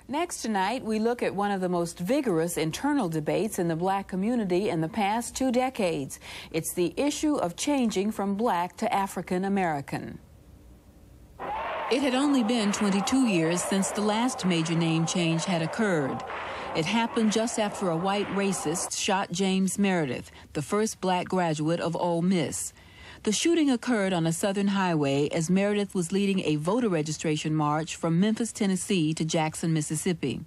Next tonight, we look at one of the most vigorous internal debates in the black community in the past 2 decades. It's the issue of changing from black to African American. It had only been 22 years since the last major name change had occurred. It happened just after a white racist shot James Meredith, the first black graduate of Ole Miss. The shooting occurred on a southern highway as Meredith was leading a voter registration march from Memphis, Tennessee to Jackson, Mississippi.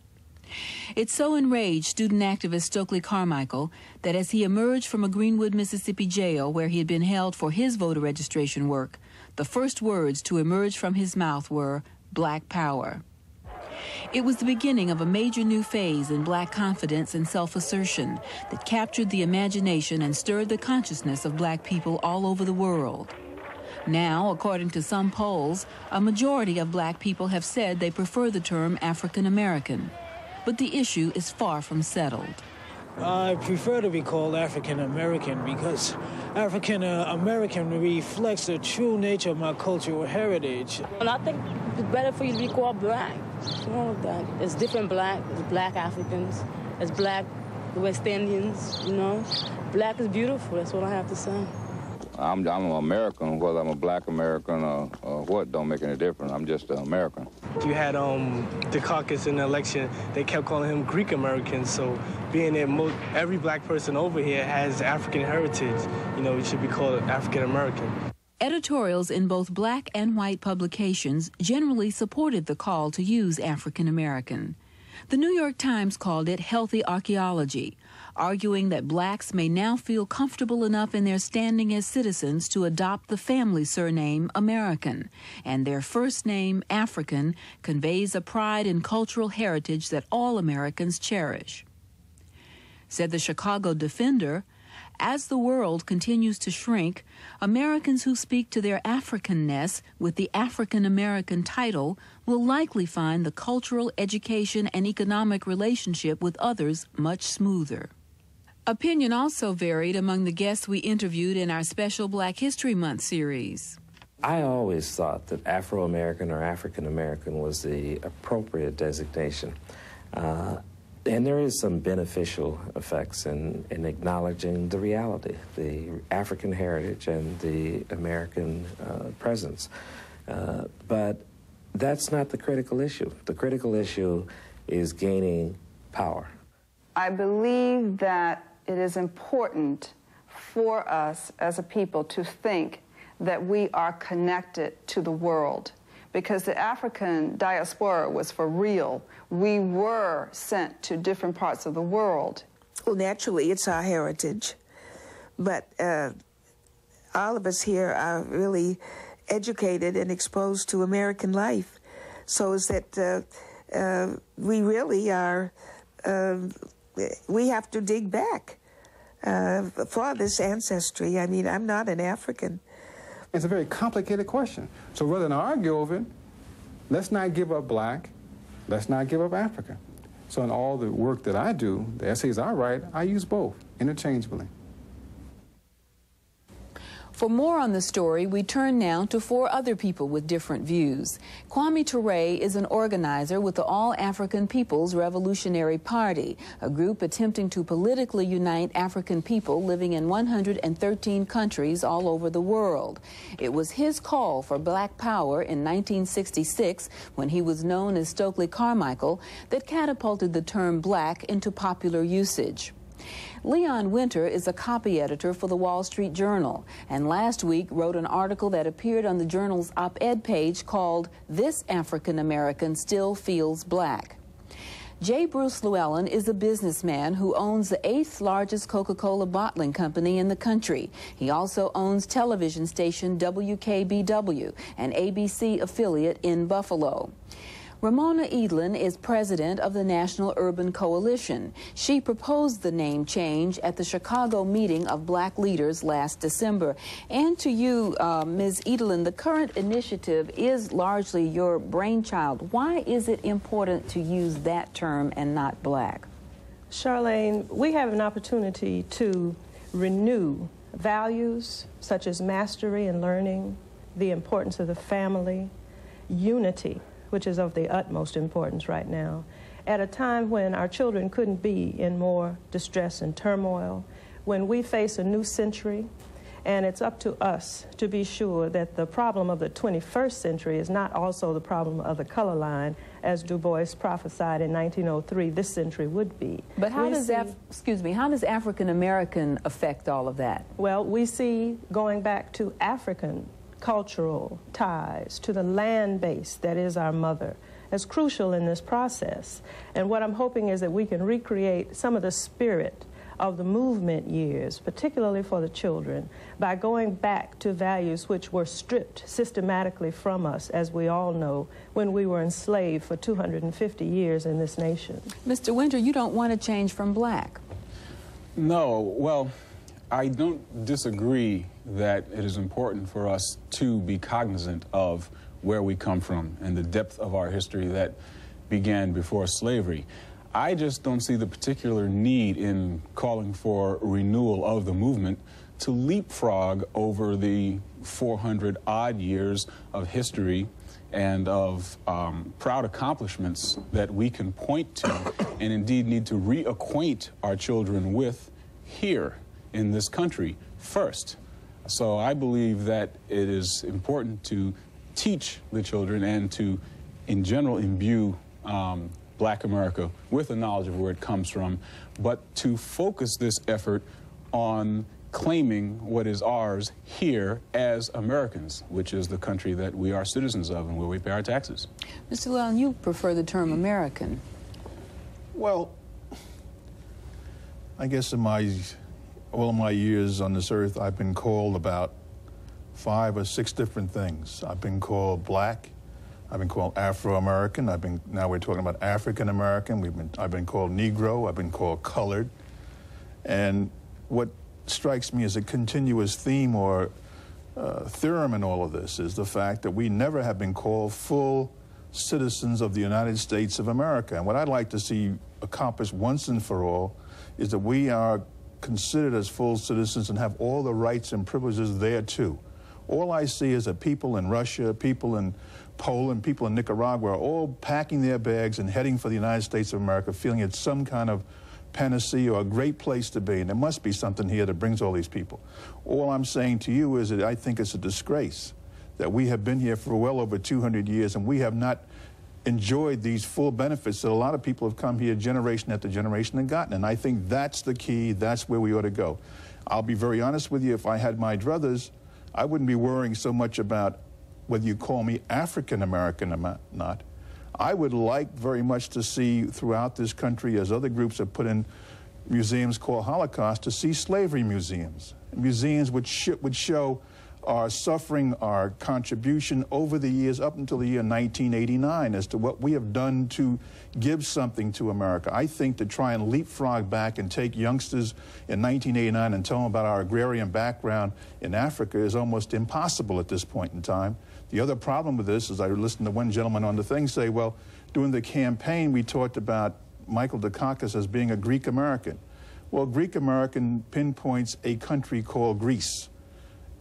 It so enraged student activist Stokely Carmichael that as he emerged from a Greenwood, Mississippi jail where he had been held for his voter registration work, the first words to emerge from his mouth were "Black Power." It was the beginning of a major new phase in black confidence and self-assertion that captured the imagination and stirred the consciousness of black people all over the world. Now, according to some polls, a majority of black people have said they prefer the term African American. But the issue is far from settled. I prefer to be called African American because African American reflects the true nature of my cultural heritage. And I think it's better for you to be called black. What's wrong with that? It's different black. It's black Africans. It's black West Indians, you know. Black is beautiful. That's what I have to say. I'm an American, whether I'm a black American or what, don't make any difference. I'm just an American. You had the caucus in the election, they kept calling him Greek American, so being that every black person over here has African heritage, you know, it should be called African American. Editorials in both black and white publications generally supported the call to use African American. The New York Times called it healthy archaeology, arguing that blacks may now feel comfortable enough in their standing as citizens to adopt the family surname American, and their first name, African, conveys a pride in cultural heritage that all Americans cherish. Said the Chicago Defender, as the world continues to shrink, Americans who speak to their Africanness with the African American title will likely find the cultural, education, and economic relationship with others much smoother. Opinion also varied among the guests we interviewed in our special Black History Month series. I always thought that Afro-American or African American was the appropriate designation. And there is some beneficial effects in acknowledging the reality, the African heritage and the American presence. But that's not the critical issue. The critical issue is gaining power. I believe that it is important for us as a people to think that we are connected to the world, because the African diaspora was for real. We were sent to different parts of the world. Well, naturally, it's our heritage, but all of us here are really educated and exposed to American life, so is that we really are, we have to dig back for this ancestry. I mean, I'm not an African. It's a very complicated question. So rather than argue over it, let's not give up black, let's not give up Africa. So in all the work that I do, the essays I write, I use both interchangeably. For more on the story, we turn now to 4 other people with different views. Kwame Ture is an organizer with the All-African People's Revolutionary Party, a group attempting to politically unite African people living in 113 countries all over the world. It was his call for black power in 1966, when he was known as Stokely Carmichael, that catapulted the term black into popular usage. Leon Winter is a copy editor for the Wall Street Journal, and last week wrote an article that appeared on the journal's op-ed page called "This African American Still Feels Black." J. Bruce Llewellyn is a businessman who owns the 8th largest Coca-Cola bottling company in the country. He also owns television station WKBW, an ABC affiliate in Buffalo. Ramon Edelin is president of the National Urban Coalition. She proposed the name change at the Chicago meeting of black leaders last December. And to you, Ms. Edelin, the current initiative is largely your brainchild. Why is it important to use that term and not black? Charlene, we have an opportunity to renew values such as mastery and learning, the importance of the family, unity, which is of the utmost importance right now, at a time when our children couldn't be in more distress and turmoil, when we face a new century, and it's up to us to be sure that the problem of the 21st century is not also the problem of the color line, as Du Bois prophesied in 1903 this century would be. But how does how does African American affect all of that? Well, we see, going back to African cultural ties, to the land base that is our mother, as crucial in this process. And what I'm hoping is that we can recreate some of the spirit of the movement years, particularly for the children, by going back to values which were stripped systematically from us, as we all know, when we were enslaved for 250 years in this nation. Mr. Winter, you don't want to change from black. No, well, I don't disagree that it is important for us to be cognizant of where we come from and the depth of our history that began before slavery. I just don't see the particular need in calling for renewal of the movement to leapfrog over the 400-odd years of history and of proud accomplishments that we can point to and indeed need to reacquaint our children with here in this country first. So I believe that it is important to teach the children and to, in general, imbue Black America with the knowledge of where it comes from, but to focus this effort on claiming what is ours here as Americans, which is the country that we are citizens of and where we pay our taxes. Mr. Llewellyn, you prefer the term American. Well, I guess in all of my years on this earth, I've been called about 5 or 6 different things. I've been called black. I've been called Afro-American. Now we're talking about African-American. I've been called Negro. I've been called colored. And what strikes me as a continuous theme or theorem in all of this is the fact that we never have been called full citizens of the United States of America. And what I'd like to see accomplished once and for all is that we are considered as full citizens and have all the rights and privileges there too. All I see is that people in Russia, people in Poland, people in Nicaragua are all packing their bags and heading for the United States of America, feeling it's some kind of panacea or a great place to be, and there must be something here that brings all these people. All I'm saying to you is that I think it's a disgrace that we have been here for well over 200 years and we have not enjoyed these full benefits that a lot of people have come here generation after generation and gotten, and I think that's the key, that's where we ought to go. I'll be very honest with you, if I had my druthers, I wouldn't be worrying so much about whether you call me African American or not. I would like very much to see throughout this country, as other groups have put in museums called Holocaust, to see slavery museums. Museums which would show our suffering, our contribution over the years up until the year 1989 as to what we have done to give something to America. I think to try and leapfrog back and take youngsters in 1989 and tell them about our agrarian background in Africa is almost impossible at this point in time. The other problem with this is I listened to one gentleman on the thing say, well, during the campaign we talked about Michael Dukakis as being a Greek American. Well, Greek American pinpoints a country called Greece.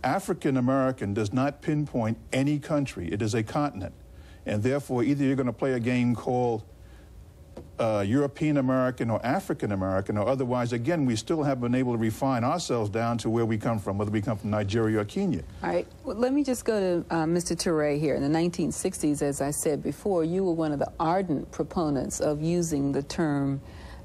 African American does not pinpoint any country. It is a continent. And therefore, either you're going to play a game called European American or African American, or otherwise, again, we still haven't been able to refine ourselves down to where we come from, whether we come from Nigeria or Kenya. All right. Well, let me just go to Mr. Ture here. In the 1960s, as I said before, you were one of the ardent proponents of using the term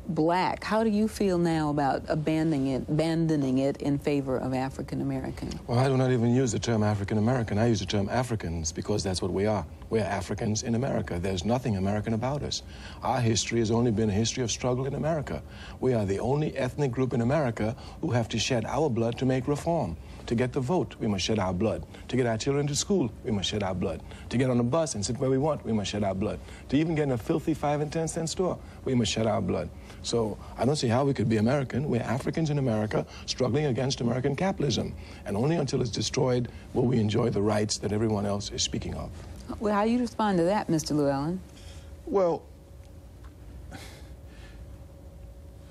black. How do you feel now about abandoning it in favor of African American? Well, I do not even use the term African American. I use the term Africans because that's what we are. We're Africans in America. There's nothing American about us. Our history has only been a history of struggle in America. We are the only ethnic group in America who have to shed our blood to make reform. To get the vote, we must shed our blood. To get our children to school, we must shed our blood. To get on a bus and sit where we want, we must shed our blood. To even get in a filthy 5 and 10 cent store, we must shed our blood. So I don't see how we could be American. We're Africans in America struggling against American capitalism. And only until it's destroyed will we enjoy the rights that everyone else is speaking of. Well, how do you respond to that, Mr. Llewellyn? Well,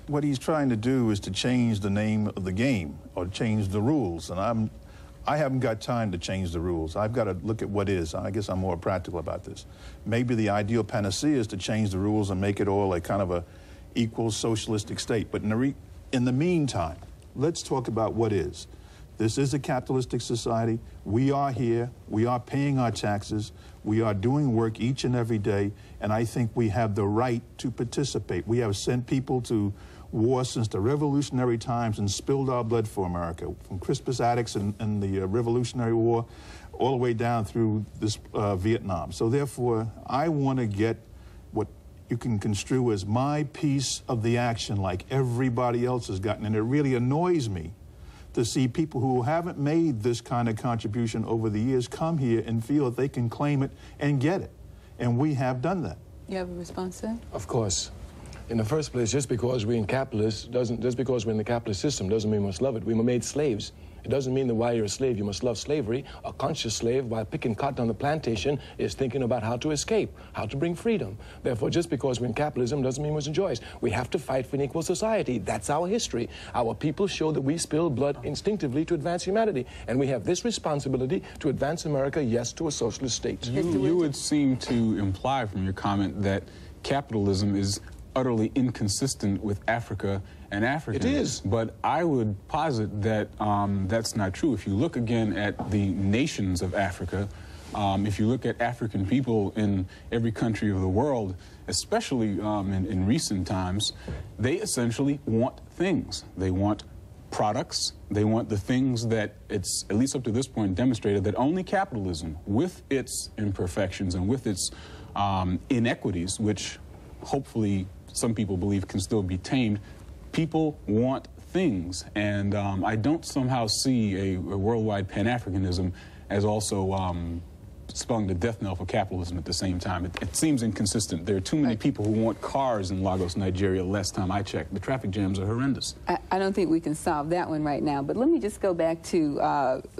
what he's trying to do is to change the name of the game or change the rules. And I haven't got time to change the rules. I've got to look at what is. I guess I'm more practical about this. Maybe the ideal panacea is to change the rules and make it all a kind of a equal socialistic state. But in the meantime, let's talk about what is. This is a capitalistic society. We are here. We are paying our taxes. We are doing work each and every day. And I think we have the right to participate. We have sent people to war since the revolutionary times and spilled our blood for America, from Crispus Attucks and the Revolutionary War all the way down through this Vietnam. So therefore, I want to get what you can construe as my piece of the action like everybody else has gotten. And it really annoys me to see people who haven't made this kind of contribution over the years come here and feel that they can claim it and get it. And we have done that. You have a response to that? Of course. In the first place, just because we're in just because we're in the capitalist system doesn't mean we must love it. We were made slaves. It doesn't mean that while you're a slave, you must love slavery. A conscious slave, while picking cotton on the plantation, is thinking about how to escape, how to bring freedom. Therefore, just because we're in capitalism doesn't mean we must enjoy it. We have to fight for an equal society. That's our history. Our people show that we spill blood instinctively to advance humanity. And we have this responsibility to advance America, yes, to a socialist state. You would seem to imply from your comment that capitalism is utterly inconsistent with Africa and Africans. It is. But I would posit that that's not true. If you look again at the nations of Africa, if you look at African people in every country of the world, especially in recent times, they essentially want things. They want products. They want the things that it's, at least up to this point, demonstrated that only capitalism, with its imperfections and with its inequities, which hopefully some people believe can still be tamed, people want things. And I don't somehow see a worldwide Pan-Africanism as also spelling the death knell for capitalism at the same time. It seems inconsistent. There are too many people who want cars in Lagos, Nigeria, last time I checked. The traffic jams are horrendous. I don't think we can solve that one right now, but let me just go back to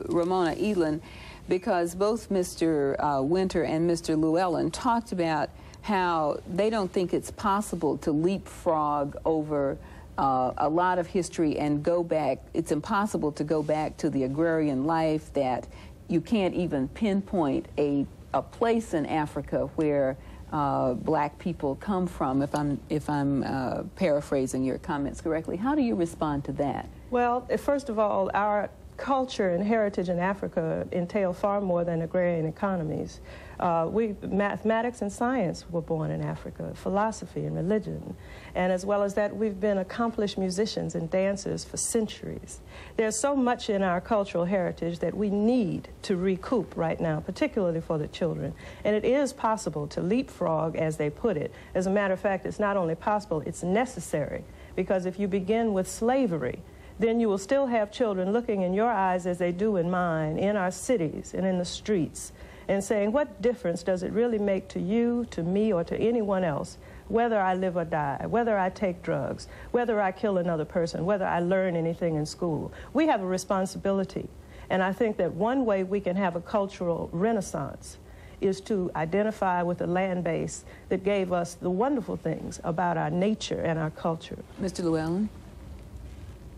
Ramon Edelin, because both Mr. WYNTER and Mr. Llewellyn talked about how they don't think it's possible to leapfrog over a lot of history and go back. It's impossible to go back to the agrarian life, that you can't even pinpoint a place in Africa where black people come from, if I'm paraphrasing your comments correctly. How do you respond to that? Well, first of all, our culture and heritage in Africa entail far more than agrarian economies. Mathematics and science were born in Africa, philosophy and religion, and as well as that, we've been accomplished musicians and dancers for centuries. There's so much in our cultural heritage that we need to recoup right now, particularly for the children. And it is possible to leapfrog, as they put it. As a matter of fact, it's not only possible, it's necessary, because if you begin with slavery, then you will still have children looking in your eyes as they do in mine, in our cities and in the streets, and saying, what difference does it really make to you, to me, or to anyone else, whether I live or die, whether I take drugs, whether I kill another person, whether I learn anything in school? We have a responsibility. And I think that one way we can have a cultural renaissance is to identify with a land base that gave us the wonderful things about our nature and our culture. Mr. Llewellyn?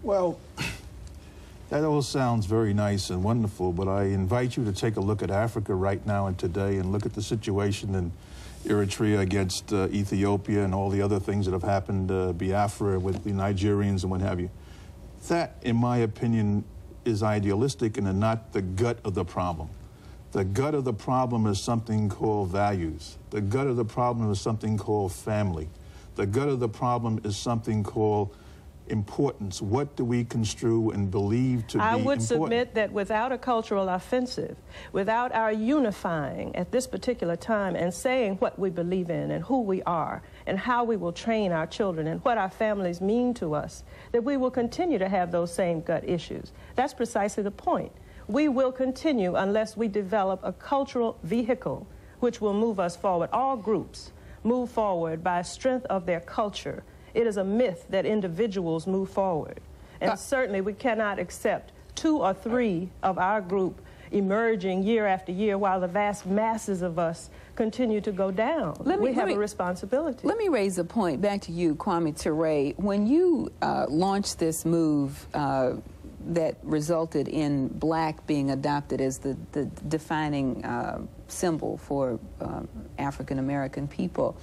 Well, that all sounds very nice and wonderful, but I invite you to take a look at Africa right now and today and look at the situation in Eritrea against Ethiopia and all the other things that have happened, Biafra with the Nigerians and what have you. That, in my opinion, is idealistic and not the gut of the problem. The gut of the problem is something called values. The gut of the problem is something called family. The gut of the problem is something called importance. What do we construe and believe to be important? I would submit that without a cultural offensive, without our unifying at this particular time and saying what we believe in and who we are and how we will train our children and what our families mean to us, that we will continue to have those same gut issues. That's precisely the point. We will continue unless we develop a cultural vehicle which will move us forward. All groups move forward by strength of their culture. It is a myth that individuals move forward. And certainly we cannot accept 2 or 3 of our group emerging year after year while the vast masses of us continue to go down. We have a responsibility. Let me raise a point back to you, Kwame Ture. When you launched this move that resulted in black being adopted as the defining symbol for African American people.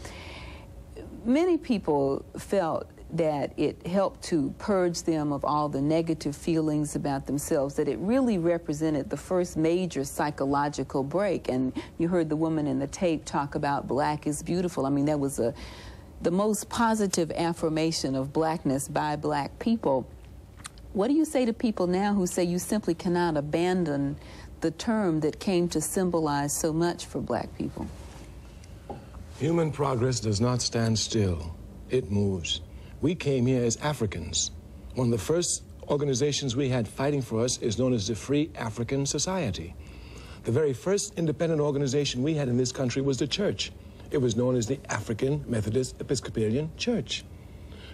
Many people felt that it helped to purge them of all the negative feelings about themselves, that it really represented the first major psychological break. And you heard the woman in the tape talk about black is beautiful. I mean, that was the most positive affirmation of blackness by black people. What do you say to people now who say you simply cannot abandon the term that came to symbolize so much for black people? Human progress does not stand still. It moves. We came here as Africans. One of the first organizations we had fighting for us is known as the Free African Society. The very first independent organization we had in this country was the church. It was known as the African Methodist Episcopalian Church.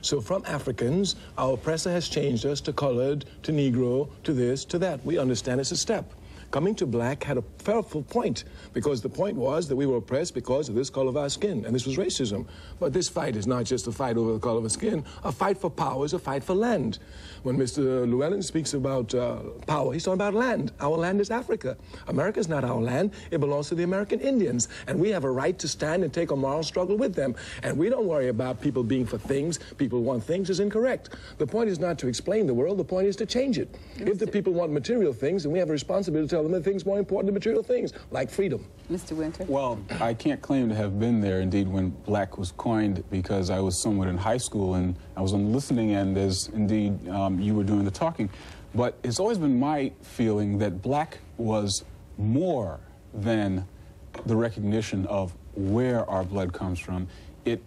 So from Africans, our oppressor has changed us to colored, to Negro, to this, to that. We understand it's a step. Coming to black had a powerful point, because the point was that we were oppressed because of this color of our skin, and this was racism. But this fight is not just a fight over the color of our skin. A fight for power is a fight for land. When Mr. Llewellyn speaks about power, he's talking about land. Our land is Africa. America is not our land. It belongs to the American Indians, and we have a right to stand and take a moral struggle with them. And we don't worry about people being for things. People want things is incorrect. The point is not to explain the world. The point is to change it. If the people want material things, then we have a responsibility to tell them that things more important than material things, like freedom. Mr. Winter? Well, I can't claim to have been there, indeed, when black was coined, because I was somewhat in high school, and I was on the listening end as, indeed, you were doing the talking. But it's always been my feeling that black was more than the recognition of where our blood comes from. It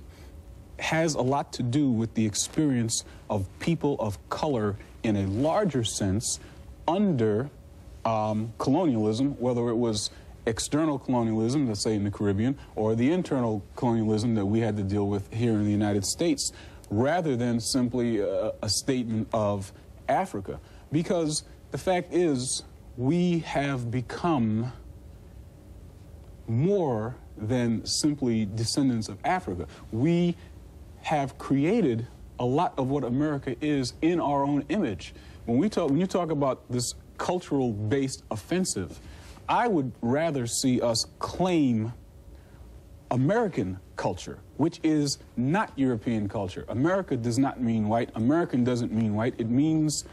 has a lot to do with the experience of people of color in a larger sense under colonialism, whether it was external colonialism, let's say in the Caribbean, or the internal colonialism that we had to deal with here in the United States, rather than simply a statement of Africa. Because the fact is, we have become more than simply descendants of Africa. We have created a lot of what America is in our own image. When you talk about this cultural-based offensive, I would rather see us claim American culture, which is not European culture. America does not mean white. American doesn't mean white. It means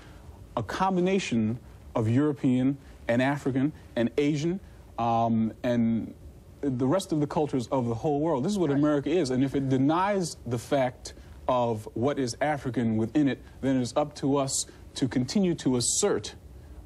a combination of European and African and Asian and the rest of the cultures of the whole world. This is what America is. And if it denies the fact of what is African within it, then it's up to us to continue to assert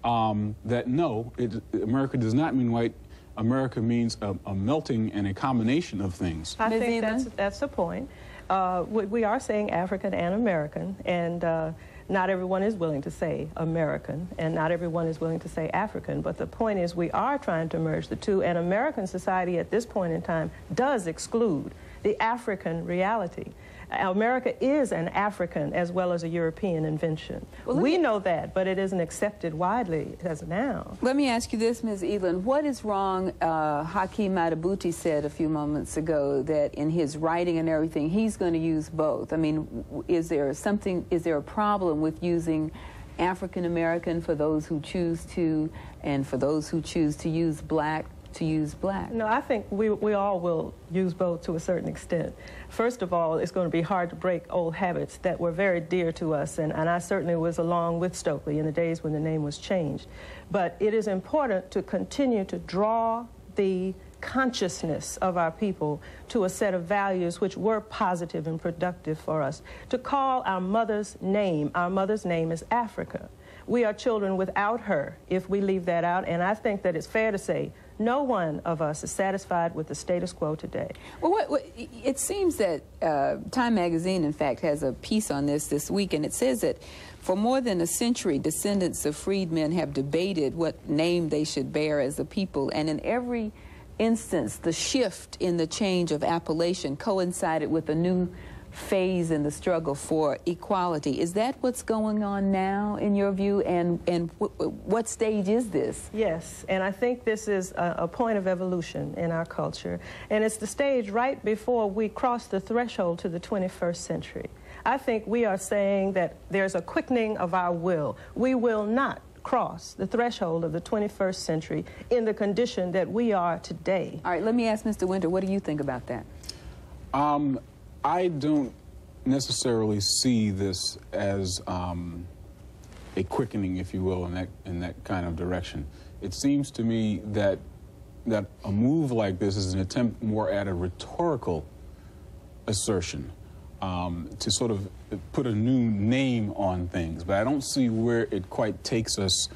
that no, America does not mean white. America means a melting and a combination of things. I think that's the point. We are saying African and American, and not everyone is willing to say American, and not everyone is willing to say African. But the point is, we are trying to merge the two, and American society at this point in time does exclude the African reality. America is an African as well as a European invention. Well, we know that, but it isn't accepted widely as now. Let me ask you this, Ms. Edelin. What is wrong? Hakeem Madabuti said a few moments ago that in his writing and everything, he's going to use both. I mean, is there a problem with using African American for those who choose to, and for those who choose to use black? No, I think we all will use both to a certain extent. First of all, it's going to be hard to break old habits that were very dear to us, and I certainly was along with Stokely in the days when the name was changed. But it is important to continue to draw the consciousness of our people to a set of values which were positive and productive for us. To call our mother's name is Africa. We are children without her if we leave that out, and I think that it's fair to say no one of us is satisfied with the status quo today. Well, it seems that Time magazine, in fact, has a piece on this week, and it says that for more than a century, descendants of freedmen have debated what name they should bear as a people, and in every instance, the shift in the change of appellation coincided with a new phase in the struggle for equality. Is that what's going on now, in your view, and what stage is this? Yes, and I think this is a point of evolution in our culture, and it's the stage right before we cross the threshold to the 21st century. I think we are saying that there's a quickening of our will. We will not cross the threshold of the 21st century in the condition that we are today. All right, let me ask Mr. Winter, what do you think about that? I don't necessarily see this as a quickening, if you will, in that kind of direction. It seems to me that a move like this is an attempt more at a rhetorical assertion to sort of put a new name on things. But I don't see where it quite takes us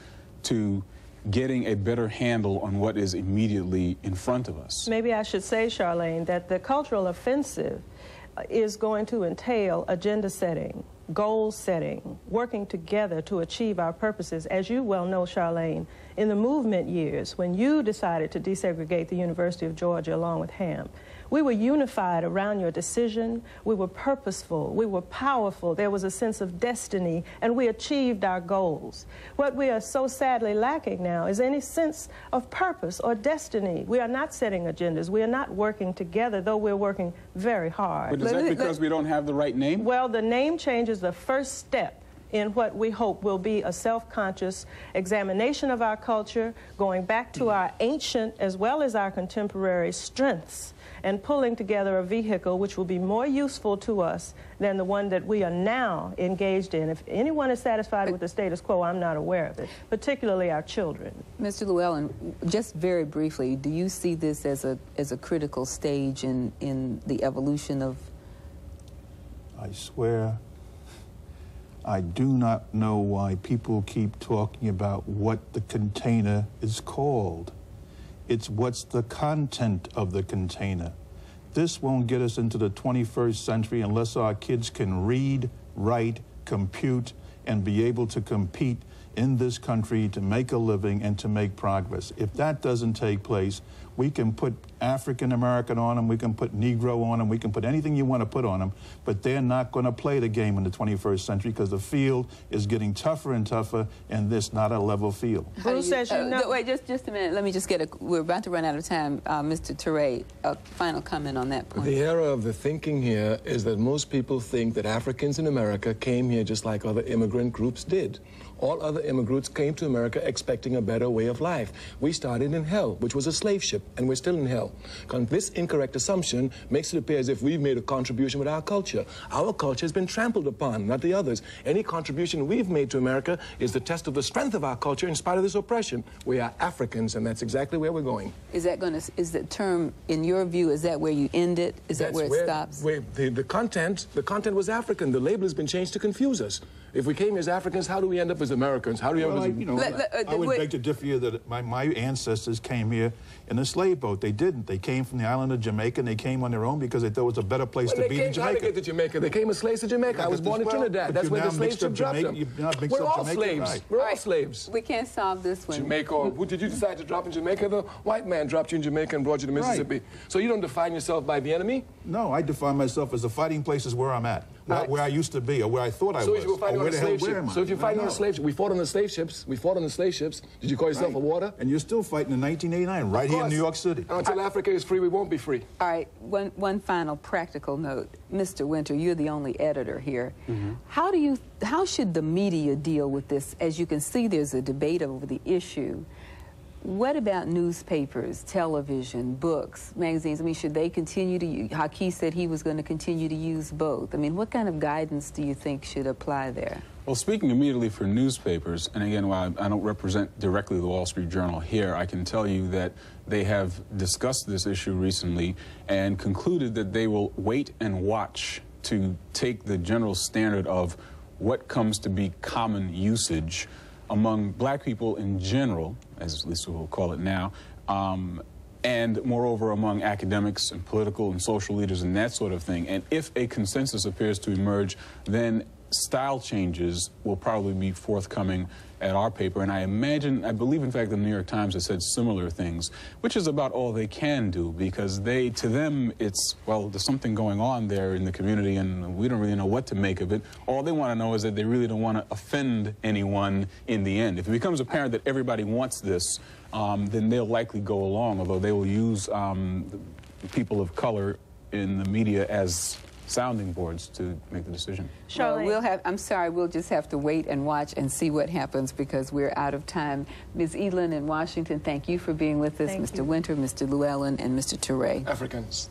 to getting a better handle on what is immediately in front of us. Maybe I should say, Charlene, that the cultural offensive is going to entail agenda setting, goal setting, working together to achieve our purposes. As you well know, Charlene, in the movement years, when you decided to desegregate the University of Georgia along with Ham, we were unified around your decision. We were purposeful. We were powerful. There was a sense of destiny, and we achieved our goals. What we are so sadly lacking now is any sense of purpose or destiny. We are not setting agendas. We are not working together, though we're working very hard. But is that because we don't have the right name? Well, the name change is the first step in what we hope will be a self-conscious examination of our culture, going back to our ancient as well as our contemporary strengths, and pulling together a vehicle which will be more useful to us than the one that we are now engaged in. If anyone is satisfied with the status quo, I'm not aware of it, particularly our children. Mr. Llewellyn, just very briefly, do you see this as a critical stage in the evolution of... I swear, I do not know why people keep talking about what the container is called. It's what's the content of the container. This won't get us into the 21st century unless our kids can read, write, compute, and be able to compete in this country to make a living and to make progress. If that doesn't take place, we can put African American on them, we can put Negro on them, we can put anything you want to put on them, but they're not going to play the game in the 21st century because the field is getting tougher and tougher, and this not a level field. Who says you know? Wait, just a minute. Let me just get we're about to run out of time. Mr. Ture, a final comment on that point. The error of the thinking here is that most people think that Africans in America came here just like other immigrant groups did. All other immigrants came to America expecting a better way of life. We started in hell, which was a slave ship, and we're still in hell. This incorrect assumption makes it appear as if we've made a contribution with our culture. Our culture has been trampled upon, not the others. Any contribution we've made to America is the test of the strength of our culture in spite of this oppression. We are Africans, and that's exactly where we're going. Is that going to, is the term, in your view, is that where you end it? Is that where it stops? The content was African. The label has been changed to confuse us. If we came as Africans, how do we end up as Americans? How do we end up as... I would beg to differ here that my ancestors came here in a slave boat. They didn't. They came from the island of Jamaica, and they came on their own because they thought it was a better place to be in Jamaica. How did they get to Jamaica? They came as slaves to Jamaica. I was born in Trinidad. That's where the slave ship dropped them. We're all slaves. Right. We're all slaves. We can't solve this one. Jamaica, or who did you decide to drop in Jamaica? The white man dropped you in Jamaica and brought you to Mississippi. Right. So you don't define yourself by the enemy? No, I define myself as the fighting places where I'm at, not where I used to be or where I thought I was. So if you were fighting on a slave ship, so if you're fighting on a slave ship, we fought on the slave ships. We fought on the slave ships. Did you call yourself a warder? And you're still fighting in 1989, right here in New York City. Until Africa is free, we won't be free. All right, one final practical note. Mr. Winter, you're the only editor here. How should the media deal with this? As you can see, there's a debate over the issue. What about newspapers, television, books, magazines? I mean, should they continue to use, Haki said he was going to continue to use both. I mean, what kind of guidance do you think should apply there? Well, speaking immediately for newspapers, and again, while I don't represent directly the Wall Street Journal here, I can tell you that they have discussed this issue recently and concluded that they will wait and watch to take the general standard of what comes to be common usage among black people in general, as at least we'll call it now, and moreover among academics and political and social leaders and that sort of thing. And if a consensus appears to emerge, then style changes will probably be forthcoming at our paper, and I believe in fact the New York Times has said similar things, which is about all they can do, because to them it's, well, there's something going on there in the community and we don't really know what to make of it. All they want to know is that they really don't want to offend anyone in the end. If it becomes apparent that everybody wants this, then they'll likely go along, although they will use people of color in the media as sounding boards to make the decision. Well, I'm sorry, we'll just have to wait and watch and see what happens because we're out of time. Ms. Edelin in Washington, thank you for being with us. Mr. Wynter, Mr. Llewellyn, and Mr. Ture. Africans.